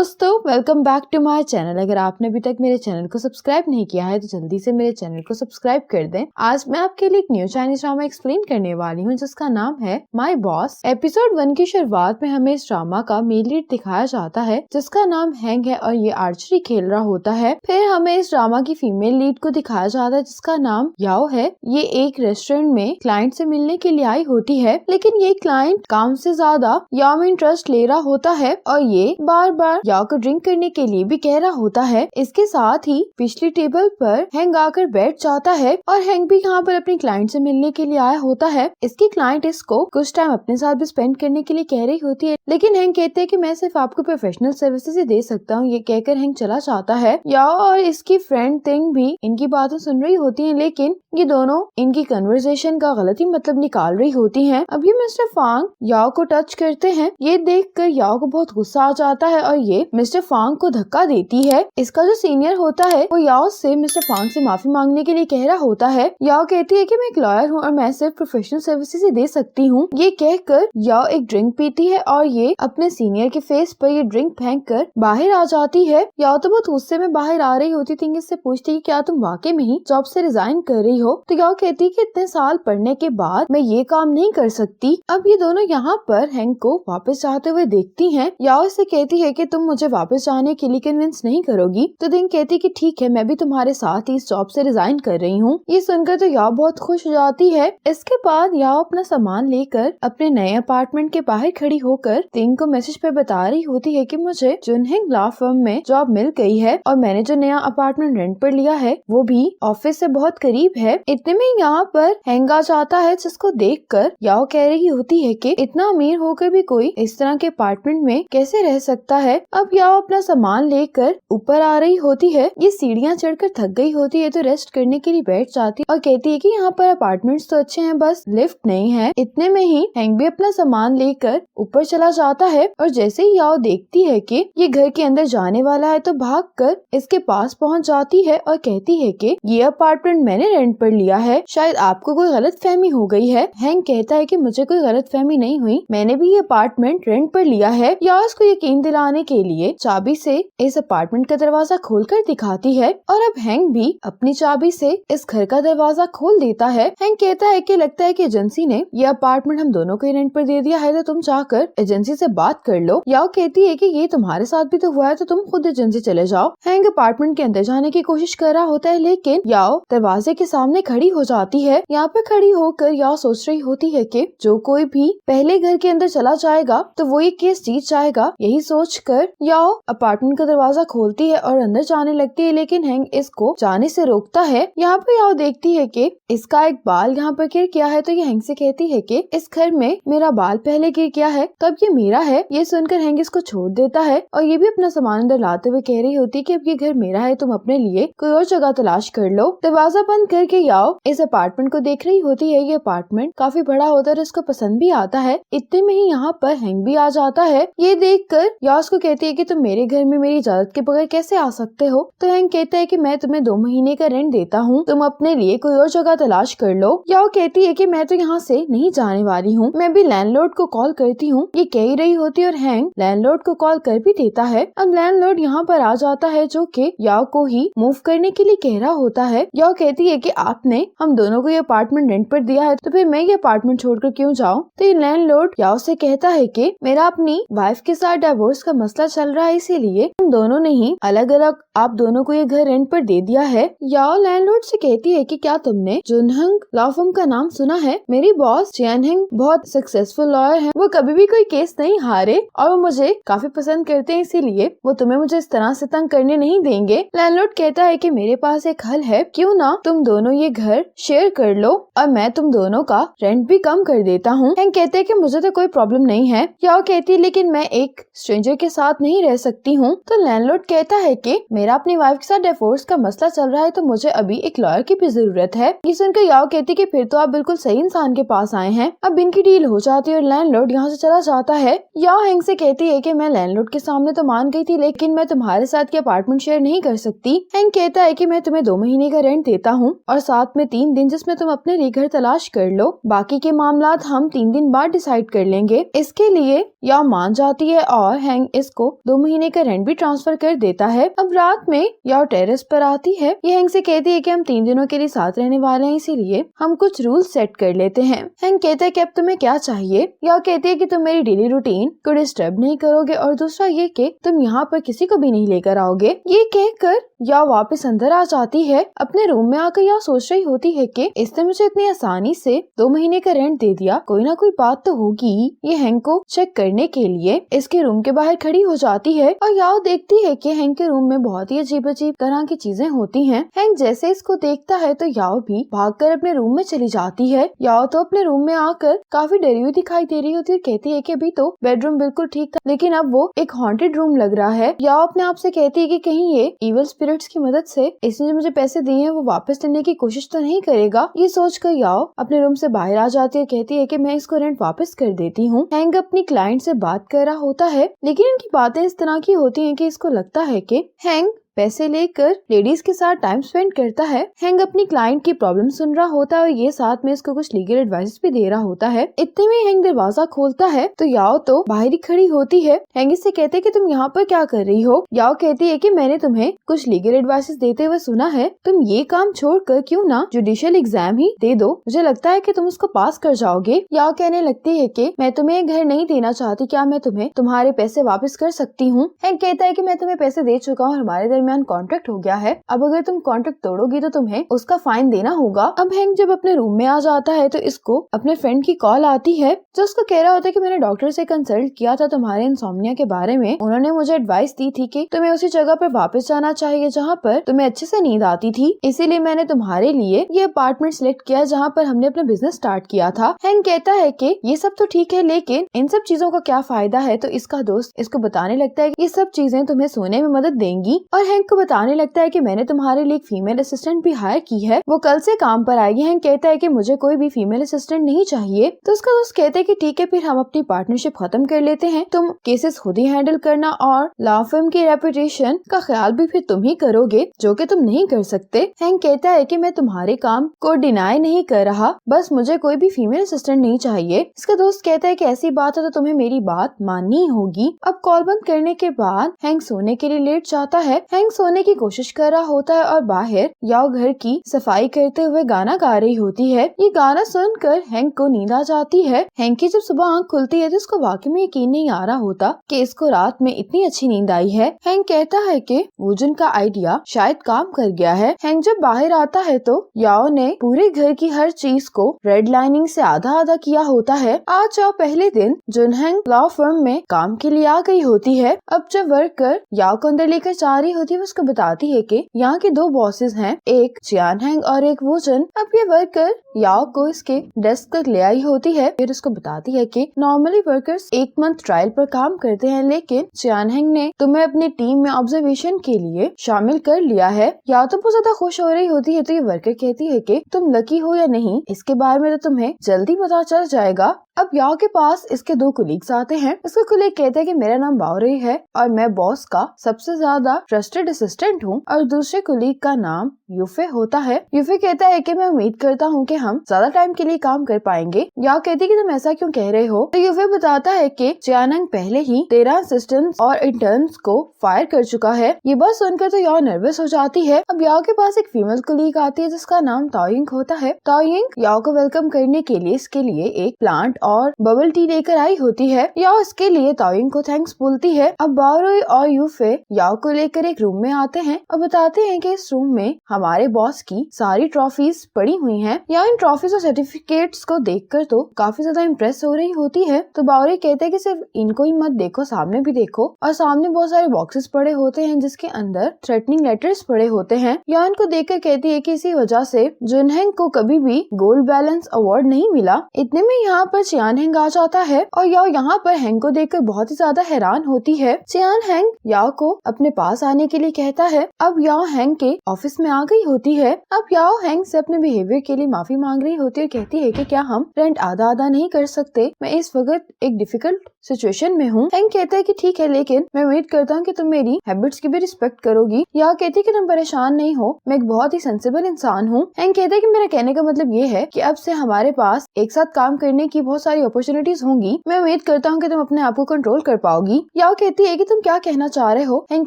दोस्तों, welcome back to my channel. अगर आपने अभी तक मेरे चैनल को सब्सक्राइब नहीं किया है तो जल्दी से मेरे चैनल को सब्सक्राइब कर दें। आज मैं आपके लिए एक न्यू चाइनीज ड्रामा एक्सप्लेन करने वाली हूँ जिसका नाम है माय बॉस। एपिसोड 1 की शुरुआत में हमें इस ड्रामा का मेन लीड दिखाया जाता है जिसका नाम हैंग है और ये आर्चरी खेल रहा होता है। फिर हमें इस ड्रामा की फीमेल लीड को दिखाया जाता है जिसका नाम याओ है। ये एक रेस्टोरेंट में क्लाइंट से मिलने के लिए आई होती है, लेकिन ये क्लाइंट काम से ज्यादा याओ में इंटरेस्ट ले रहा होता है और ये बार बार याओ को ड्रिंक करने के लिए भी कह रहा होता है। इसके साथ ही पिछली टेबल पर हैंग आकर बैठ जाता है और हैंग भी यहाँ पर अपनी क्लाइंट से मिलने के लिए आया होता है। इसकी क्लाइंट इसको कुछ टाइम अपने साथ भी स्पेंड करने के लिए कह रही होती है, लेकिन हैंग कहते हैं कि मैं सिर्फ आपको प्रोफेशनल सर्विसेज ही दे सकता हूँ। ये कहकर हैंग चला जाता है। याओ और इसकी फ्रेंड तिंग भी इनकी बातें सुन रही होती है, लेकिन ये दोनों इनकी कन्वर्सेशन का गलत ही मतलब निकाल रही होती हैं। अभी मिस्टर फांग याओ को टच करते हैं। ये देखकर याओ को बहुत गुस्सा आ जाता है और ये मिस्टर फांग को धक्का देती है। इसका जो सीनियर होता है वो याओ से मिस्टर फांग से माफी मांगने के लिए कह रहा होता है। याओ कहती है कि मैं एक लॉयर हूँ और मैं सिर्फ प्रोफेशनल सर्विसेज ही दे सकती हूँ। ये कहकर याओ एक ड्रिंक पीती है और ये अपने सीनियर के फेस पर ये ड्रिंक फेंक कर बाहर आ जाती है। याओ तो बहुत गुस्से में बाहर आ रही होती थी। इससे पूछती है क्या तुम वाकई में ही जॉब से रिजाइन कर रही हो? तो याओ कहती है कि इतने साल पढ़ने के बाद मैं ये काम नहीं कर सकती। अब ये दोनों यहाँ पर हैंग को वापस जाते हुए देखती हैं। याओ से कहती है कि तुम मुझे वापस जाने के लिए कन्विंस नहीं करोगी। तो दिंग कहती कि ठीक है, मैं भी तुम्हारे साथ ही इस जॉब से रिजाइन कर रही हूँ। ये सुनकर तो याओ बहुत खुश हो जाती है। इसके बाद याओ अपना सामान लेकर अपने नए अपार्टमेंट के बाहर खड़ी होकर दिंग को मैसेज पे बता रही होती है कि मुझे जुनहिंग लॉ फर्म में जॉब मिल गई है और मैंने जो नया अपार्टमेंट रेंट पर लिया है वो भी ऑफिस से बहुत करीब है। इतने में यहाँ पर हैंग आ जाता है, जिसको देखकर याओ कह रही होती है कि इतना अमीर होकर भी कोई इस तरह के अपार्टमेंट में कैसे रह सकता है। अब याओ अपना सामान लेकर ऊपर आ रही होती है। ये सीढ़ियाँ चढ़कर थक गई होती है तो रेस्ट करने के लिए बैठ जाती है और कहती है कि यहाँ पर अपार्टमेंट्स तो अच्छे हैं, बस लिफ्ट नहीं है। इतने में ही हैंग भी अपना सामान लेकर ऊपर चला जाता है और जैसे ही याओ देखती है कि ये घर के अंदर जाने वाला है तो भागकर इसके पास पहुंच जाती है और कहती है कि ये अपार्टमेंट मैंने रेंट पर लिया है, शायद आपको कोई गलतफहमी हो गई है। हैंग कहता है कि मुझे कोई गलतफहमी नहीं हुई, मैंने भी ये अपार्टमेंट रेंट पर लिया है। याओ उसको यकीन दिलाने के लिए चाबी से इस अपार्टमेंट का दरवाजा खोलकर दिखाती है और अब हैंग भी अपनी चाबी से इस घर का दरवाजा खोल देता है। हैंग कहता है कि लगता है कि एजेंसी ने ये अपार्टमेंट हम दोनों को रेंट पर दे दिया है, तो तुम जाकर एजेंसी से बात कर लो। याओ कहती है कि ये तुम्हारे साथ भी तो हुआ है, तो तुम खुद एजेंसी चले जाओ। हैंग अपार्टमेंट के अंदर जाने की कोशिश कर रहा होता है, लेकिन याओ दरवाजे के सामने खड़ी हो जाती है। यहाँ पे खड़ी होकर याओ सोच रही होती है कि जो कोई भी पहले घर के अंदर चला जाएगा तो वो ये केस जीत जाएगा। यही सोचकर याओ अपार्टमेंट का दरवाजा खोलती है और अंदर जाने लगती है, लेकिन हैंग इसको जाने से रोकता है। यहाँ पे याओ देखती है कि इसका एक बाल यहाँ पर गिर गया है, तो ये हैंग से कहती है कि इस घर में मेरा बाल पहले गिर गया है तब ये मेरा है। ये सुनकर हैंग इसको छोड़ देता है और ये भी अपना सामान अंदर लाते हुए कह रही होती है कि अब ये घर मेरा है, तुम अपने लिए कोई और जगह तलाश कर लो। दरवाजा बंद करके याओ इस अपार्टमेंट को देख रही होती है। ये अपार्टमेंट काफी बड़ा होता है और इसको पसंद भी आता है। इतने में ही यहाँ पर हैंग भी आ जाता है। ये देखकर याओ उसको कहती है कि तुम मेरे घर में मेरी इजाजत के बगैर कैसे आ सकते हो? तो हैंग कहता है कि मैं तुम्हें 2 महीने का रेंट देता हूँ, तुम अपने लिए कोई और जगह तलाश कर लो। याओ कहती है कि मैं तो यहाँ से नहीं जाने वाली हूँ, मैं भी लैंडलॉर्ड को कॉल करती हूँ। ये कह ही रही होती है और हैंग लैंडलॉर्ड को कॉल कर भी देता है। अब लैंडलॉर्ड यहाँ पर आ जाता है जो कि याओ को ही मूव करने के लिए कह रहा होता है। याओ कहती है कि आपने हम दोनों को ये अपार्टमेंट रेंट पर दिया है, तो फिर मैं ये अपार्टमेंट छोड़कर क्यों जाऊँ? तो ये लैंडलॉर्ड याओ से कहता है कि मेरा अपनी वाइफ के साथ डिवोर्स का मसला चल रहा है, इसीलिए हम दोनों ने ही अलग अलग आप दोनों को ये घर रेंट पर दे दिया है। याओ लैंडलॉर्ड से कहती है कि क्या तुमने जुनहिंग लॉ फर्म का नाम सुना है? मेरी बॉस जियानहिंग बहुत सक्सेसफुल लॉयर है, वो कभी भी कोई केस नहीं हारे और वो मुझे काफी पसंद करते हैं, इसीलिए वो तुम्हें मुझे इस तरह से तंग करने नहीं देंगे। लैंडलॉर्ड कहता है कि मेरे पास एक हल है, क्यों ना तुम दोनों ये घर शेयर कर लो और मैं तुम दोनों का रेंट भी कम कर देता हूँ। हैंग कहते हैं कि मुझे तो कोई प्रॉब्लम नहीं है। याओ कहती है लेकिन मैं एक स्ट्रेंजर के साथ नहीं रह सकती हूँ। तो लैंडलॉर्ड कहता है कि मेरा अपनी वाइफ के साथ डिवोर्स का मसला चल रहा है, तो मुझे अभी एक लॉयर की भी जरूरत है। ये सुनकर याओ कहती है कि फिर तो आप बिल्कुल सही इंसान के पास आए हैं। अब इनकी डील हो जाती है और लैंडलॉर्ड यहाँ से चला जाता है। याओ हैंग से कहती है कि मैं लैंडलॉर्ड के सामने तो मान गई थी, लेकिन मैं तुम्हारे साथ के अपार्टमेंट शेयर नहीं कर सकती। हैंग कहता है कि मैं तुम्हें 2 महीने का रेंट देता हूँ और साथ में 3 दिन जिसमें तुम अपने लिए घर तलाश कर लो, बाकी के मामला हम 3 दिन बाद डिसाइड कर लेंगे। इसके लिए याओ मान जाती है और हैंग इसको 2 महीने का रेंट भी ट्रांसफर कर देता है। अब रात में याओ टेरेस पर आती है। ये हैंक से कहती है कि हम 3 दिनों के लिए साथ रहने वाले हैं, इसीलिए हम कुछ रूल सेट कर लेते हैं। हैंक कहता है कि अब तुम्हें क्या चाहिए। याओ कहती है कि तुम मेरी डेली रूटीन को डिस्टर्ब नहीं करोगे और दूसरा ये कि तुम यहाँ पर किसी को भी नहीं लेकर आओगे। ये कहकर याओ वापस अंदर आ जाती है। अपने रूम में आकर याओ सोच रही होती है कि इसने मुझे इतनी आसानी से 2 महीने का रेंट दे दिया, कोई ना कोई बात तो होगी। ये हैंक को चेक करने के लिए इसके रूम के बाहर खड़ी हो जाती है और याओ देखती है कि हैंक के रूम में बहुत ही अजीब अजीब तरह की चीजें होती हैं। हैंक जैसे इसको देखता है तो याओ भी भागकर अपने रूम में चली जाती है। याओ तो अपने रूम में आकर काफी डरी हुई दिखाई दे रही होती है और कहती है कि अभी तो बेडरूम बिल्कुल ठीक था, लेकिन अब वो एक हॉन्टेड रूम लग रहा है। याओ अपने आप से कहती है कि कहीं ये इविल स्पिरिट्स की मदद से इसने जो मुझे पैसे दिए हैं वो वापस लेने की कोशिश तो नहीं करेगा। ये सोचकर याओ अपने रूम से बाहर आ जाती है, कहती है कि मैं इसको रेंट वापस कर देती हूँ। हैंक अपनी क्लाइंट से बात कर रहा होता है, लेकिन इनकी बातें इस तरह की होती हैं कि इसको लगता है कि हैंक पैसे लेकर लेडीज के साथ टाइम स्पेंड करता है। हैंक अपनी क्लाइंट की प्रॉब्लम सुन रहा होता है और ये साथ में इसको कुछ लीगल एडवाइस भी दे रहा होता है। इतने में हैंक दरवाजा खोलता है तो याओ तो बाहर ही खड़ी होती है। हैंक इससे कहते हैं कि तुम यहाँ पर क्या कर रही हो। याओ कहती है कि मैंने तुम्हें कुछ लीगल एडवाइस देते हुए सुना है, तुम ये काम छोड़कर क्यों ना जुडिशियल एग्जाम ही दे दो, मुझे लगता है कि तुम उसको पास कर जाओगे। याओ कहने लगती है कि मैं तुम्हें घर नहीं देना चाहती, क्या मैं तुम्हें तुम्हारे पैसे वापस कर सकती हूँ। हैंक कहता है कि मैं तुम्हें पैसे दे चुका हूँ, हमारे दरमियान कॉन्ट्रैक्ट हो गया है, अब अगर तुम कॉन्ट्रैक्ट तोड़ोगी तो तुम्हें उसका फाइन देना होगा। अब हैंक जब अपने रूम में आ जाता है तो इसको अपने फ्रेंड की कॉल आती है जो उसको कह रहा होता है कि मैंने डॉक्टर से कंसल्ट किया था तुम्हारे इंसोम्निया के बारे में, उन्होंने मुझे एडवाइस दी थी कि तुम्हें उसी जगह पर वापस जाना चाहिए जहाँ पर तुम्हें अच्छे से नींद आती थी, इसीलिए मैंने तुम्हारे लिए ये अपार्टमेंट सिलेक्ट किया जहाँ पर हमने अपना बिजनेस स्टार्ट किया था। हैंक कहता है कि ये सब तो ठीक है, लेकिन इन सब चीजों का क्या फायदा है। तो इसका दोस्त इसको बताने लगता है कि ये सब चीजें तुम्हें सोने में मदद देंगी और हैंक को बताने लगता है कि मैंने तुम्हारे लिए एक फीमेल असिस्टेंट भी हायर की है, वो कल से काम पर आएगी। हैंक कहता है कि मुझे कोई भी फीमेल असिस्टेंट नहीं चाहिए। तो उसका दोस्त कहता है कि ठीक है, फिर हम अपनी पार्टनरशिप खत्म कर लेते हैं, तुम केसेस खुद ही हैंडल करना और लॉ फर्म की रेपुटेशन का ख्याल भी फिर तुम ही करोगे, जो कि तुम नहीं कर सकते। हैंक कहता है कि मैं तुम्हारे काम को डिनाई नहीं कर रहा, बस मुझे कोई भी फीमेल असिस्टेंट नहीं चाहिए। इसका दोस्त कहता है कि ऐसी बात है तो तुम्हें मेरी बात माननी होगी। अब कॉल बंद करने के बाद हैंक सोने के लिए लेट जाता है। हैंक सोने की कोशिश कर रहा होता है और बाहर याओ घर की सफाई करते हुए गाना गा रही होती है। ये गाना सुनकर हैंक को नींद आ जाती है। हैंक की जब सुबह आंख खुलती है तो उसको वाकई में यकीन नहीं आ रहा होता कि इसको रात में इतनी अच्छी नींद आई है। हैंक कहता है कि वूजन का आइडिया शायद काम कर गया है। हैंक जब बाहर आता है तो याओ ने पूरे घर की हर चीज को रेड लाइनिंग से आधा आधा किया होता है। आज याओ पहले दिन जुनहैंग लॉ फर्म में काम के लिए आ गई होती है। अब जब वर्कर याओ को अंदर लेकर जा रही होती है वो उसको बताती है कि यहाँ के 2 बॉसेस हैं, एक चियानहैंग और एक वूजन। अब ये वर्कर याओ को इसके डेस्क तक ले आई होती है, फिर उसको बताती है कि नॉर्मली वर्कर्स 1 मंथ ट्रायल पर काम करते हैं, लेकिन चियानहैंग ने तुम्हें अपनी टीम में ऑब्जर्वेशन के लिए शामिल कर लिया है। याओ तो बहुत ज्यादा खुश हो रही होती है तो ये वर्कर कहती है कि तुम लकी हो या नहीं, इसके बारे में तो तुम्हें जल्दी पता चल जाएगा। अब याओ के पास इसके 2 कुलीग्स आते हैं। इसका कुलीग कहता है कि मेरा नाम बाओरी है और मैं बॉस का सबसे ज्यादा ट्रस्टेड असिस्टेंट हूँ, और दूसरे कुलीग का नाम यूफे होता है। यूफे कहता है कि मैं उम्मीद करता हूँ कि हम ज्यादा टाइम के लिए काम कर पाएंगे। याओ कहती है कि तुम ऐसा क्यों कह रहे हो। तो यूफे बताता है कि चियानहैंग पहले ही 13 असिस्टेंट्स और इंटर्न्स को फायर कर चुका है। ये बात सुनकर तो याओ नर्वस हो जाती है। अब याओ के पास एक फीमेल कुलीग आती है जिसका नाम ताओयिंग होता है। ताओयिंग याओ को वेलकम करने के लिए इसके लिए एक प्लांट और बबल टी लेकर आई होती है। याओ इसके लिए ताओयिंग को थैंक्स बोलती है। अब बाओरी और यूफे याओ को लेकर एक रूम में आते हैं और बताते हैं कि इस रूम में हमारे बॉस की सारी ट्रॉफीज पड़ी हुई हैं। याओ इन ट्रॉफीज और सर्टिफिकेट्स को देखकर तो काफी ज्यादा इम्प्रेस हो रही होती है। तो बाओरी कहते हैं कि सिर्फ इनको ही मत देखो, सामने भी देखो। और सामने बहुत सारे बॉक्सेस पड़े होते हैं जिसके अंदर थ्रेटनिंग लेटर्स पड़े होते हैं। याओ इनको देखकर कहती है कि इसी वजह से जुनहैंग को कभी भी गोल्ड बैलेंस अवार्ड नहीं मिला। इतने में यहाँ पर चियानहैंग आ जाता है और याओ यहाँ पर हैंग को देखकर बहुत ही ज्यादा हैरान होती है। चियानहैंग याओ को अपने पास आने के लिए कहता है। अब याओ हैंग के ऑफिस में आ गई होती है। अब याओ हैंग से अपने बिहेवियर के लिए माफी मांग रही होती है और कहती है कि क्या हम रेंट आधा आधा नहीं कर सकते, मैं इस वक्त एक डिफिकल्ट सिचुएशन में हूँ। हैंग कहता है कि ठीक है, लेकिन मैं उम्मीद करता हूँ कि तुम मेरी हैबिट्स की भी रिस्पेक्ट करोगी। याओ कहती है कि तुम परेशान नहीं हो, मैं एक बहुत ही सेंसिबल इंसान हूँ। हैंग कहता है कि मेरा कहने का मतलब ये है कि अब से हमारे पास एक साथ काम करने की बहुत बहुत सारी अपॉर्चुनिटीज होंगी। मैं उम्मीद करता हूँ कि तुम अपने आप को कंट्रोल कर पाओगी। याओ कहती है कि तुम क्या कहना चाह रहे हो। हैंक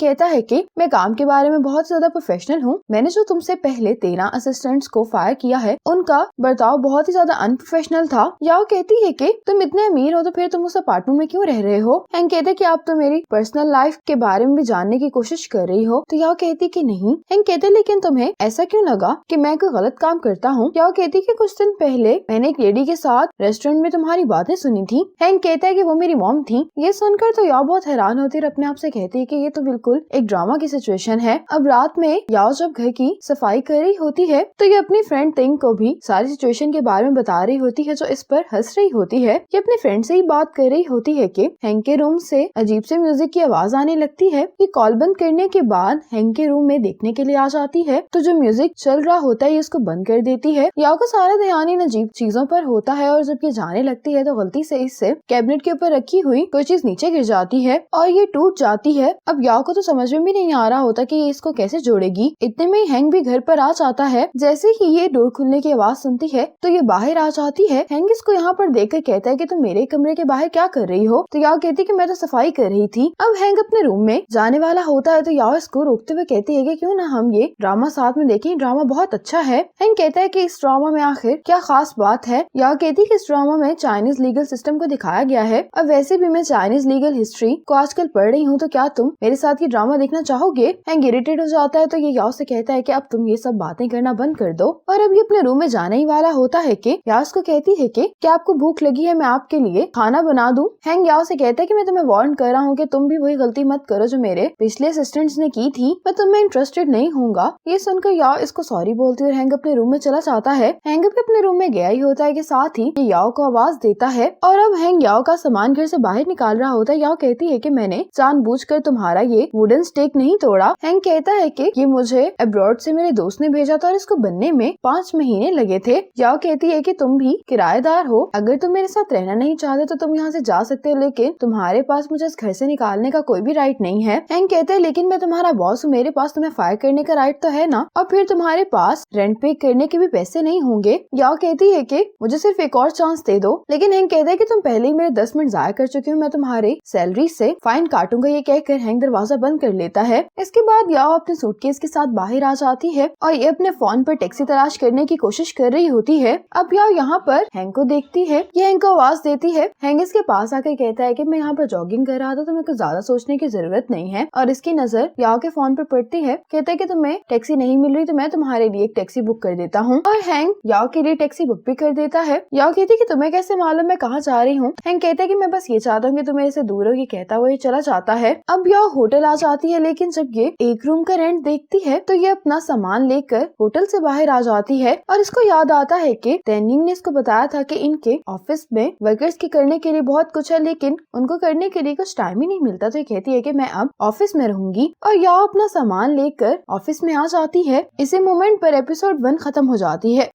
कहता है कि मैं काम के बारे में बहुत ज्यादा प्रोफेशनल हूँ। मैंने जो तुमसे पहले 13 असिस्टेंट्स को फायर किया है उनका बर्ताव बहुत ही ज्यादा अनप्रोफेशनल था। याओ कहती है कि तुम इतने अमीर हो तो फिर तुम उस अपार्टमेंट में क्यों रह रहे हो। हैंक कहते हैं कि आप तो मेरी पर्सनल लाइफ के बारे में भी जानने की कोशिश कर रही हो। तो याओ कहती कि नहीं। हैंक कहते लेकिन तुम्हें ऐसा क्यों लगा कि मैं कोई गलत काम करता हूँ। याओ कहती कि कुछ दिन पहले मैंने एक लेडी के साथ रेस्टोरेंट में तुम्हारी बातें सुनी थी। हैंक कहता है कि वो मेरी मॉम थी। ये सुनकर तो याओ बहुत हैरान होती है और अपने आप से कहती है कि ये तो बिल्कुल एक ड्रामा की सिचुएशन है। अब रात में याओ जब घर की सफाई कर रही होती है तो ये अपनी फ्रेंड तिंग को भी सारी सिचुएशन के बारे में बता रही होती है, जो इस पर हंस रही होती है। ये अपने फ्रेंड से ही बात कर रही होती है कि हैंक के रूम से अजीब से म्यूजिक की आवाज आने लगती है। ये कॉल बंद करने के बाद हैंक के रूम में देखने के लिए आ जाती है तो जो म्यूजिक चल रहा होता है ये उसको बंद कर देती है। याओ का सारा ध्यान इन अजीब चीजों पर होता है और जब ये जाने लगती है तो गलती से इससे कैबिनेट के ऊपर रखी हुई कोई चीज नीचे गिर जाती है और ये टूट जाती है। अब याओ को तो समझ में भी नहीं आ रहा होता कि ये इसको कैसे जोड़ेगी। इतने में हैंक भी घर पर आ जाता है। जैसे ही ये डोर खुलने की आवाज सुनती है तो ये बाहर आ जाती है। हैंक इसको यहाँ पर देखकर कहता है कि तुम मेरे कमरे के बाहर क्या कर रही हो। तो याओ कहती है कि मैं तो सफाई कर रही थी। अब हैंक अपने रूम में जाने वाला होता है तो याओ इसको रोकते हुए कहती है कि क्यों ना हम ये ड्रामा साथ में देखें, ड्रामा बहुत अच्छा है। हैंक कहता है कि इस ड्रामा में आखिर क्या खास बात है। याओ कहती है कि इस ड्रामा में चाइनीज लीगल सिस्टम को दिखाया गया है। अब वैसे भी मैं चाइनीज लीगल हिस्ट्री को आजकल पढ़ रही हूँ, तो क्या तुम मेरे साथ ये ड्रामा देखना चाहोगे। हैंक इरिटेट हो जाता है तो ये याओ से कहता है कि अब तुम ये सब बातें करना बंद कर दो और अब ये अपने रूम में जाने ही वाला होता है कि याओ उसको कहती है कि क्या आपको भूख लगी है, मैं आपके लिए खाना बना दूं। हैंक याओ से कहता है कि मैं तुम्हें वार्न कर रहा हूँ कि तुम भी वही गलती मत करो जो मेरे पिछले असिस्टेंट्स ने की थी। मैं तुम्हें इंटरेस्टेड नहीं होऊंगा। ये सुनकर याओ इसको सॉरी बोलती है और हैंक अपने रूम में चला जाता है। हैंक भी अपने रूम में गया ही होता है कि साथ ही ये याओ को आवाज देता है और अब हैंक याओ का सामान घर से बाहर निकाल रहा होता है। याओ कहती है कि मैंने जानबूझकर तुम्हारा ये वुडन स्टेक नहीं तोड़ा। हैंक कहता है कि ये मुझे अब्रॉड से मेरे दोस्त ने भेजा था और इसको बनने में 5 महीने लगे थे। याओ कहती है कि तुम भी किराएदार हो, अगर तुम मेरे साथ रहना नहीं चाहते तो तुम यहाँ से जा सकते हो, लेकिन तुम्हारे पास मुझे इस घर से निकालने का कोई भी राइट नहीं है। हैंक कहते हैं लेकिन मैं तुम्हारा बॉस हूँ, मेरे पास तुम्हें फायर करने का राइट तो है ना, और फिर तुम्हारे पास रेंट पे करने के भी पैसे नहीं होंगे। याओ कहती है कि मुझे सिर्फ एक और चांस दे दो, लेकिन हैंक कहता है कि तुम पहले ही मेरे 10 मिनट जाया कर चुके हो, मैं तुम्हारे सैलरी से फाइन काटूंगा। ये कहकर हैंक दरवाजा बंद कर लेता है। इसके बाद याओ अपने सूटकेस के साथ बाहर आ जाती है और ये अपने फोन पर टैक्सी तलाश करने की कोशिश कर रही होती है। अब याओ यहाँ पर हैंक को देखती है, ये हैंक को आवाज देती है। हैंक इसके पास आकर कहता है कि मैं यहाँ पर जॉगिंग कर रहा था तो मेरे को ज्यादा सोचने की जरूरत नहीं है, और इसकी नजर याओ के फोन पर पड़ती है। कहता है कि तुम्हें टैक्सी नहीं मिल रही तो मैं तुम्हारे लिए एक टैक्सी बुक कर देता हूँ, और हैंक याओ के लिए टैक्सी बुक भी कर देता है। याओ कहती है कि तुम्हें कैसे मालूम मैं कहाँ जा रही हूँ। हैंक कहता है कि मैं बस ये चाहता हूँ कि तुम मेरे से दूर हो। ये कहता हुआ ये चला जाता है। अब याओ होटल आ जाती है, लेकिन जब ये एक रूम का रेंट देखती है तो ये अपना सामान लेकर होटल से बाहर आ जाती है और इसको याद आता है कि टेनिंग ने इसको बताया था कि इनके ऑफिस में वर्कर्स के करने के लिए बहुत कुछ है, लेकिन उनको करने के लिए कुछ टाइम ही नहीं मिलता। तो ये कहती है कि मैं अब ऑफिस में रहूंगी, और याओ अपना सामान लेकर ऑफिस में आ जाती है। इसी मोमेंट पर एपिसोड 1 खत्म हो जाती है।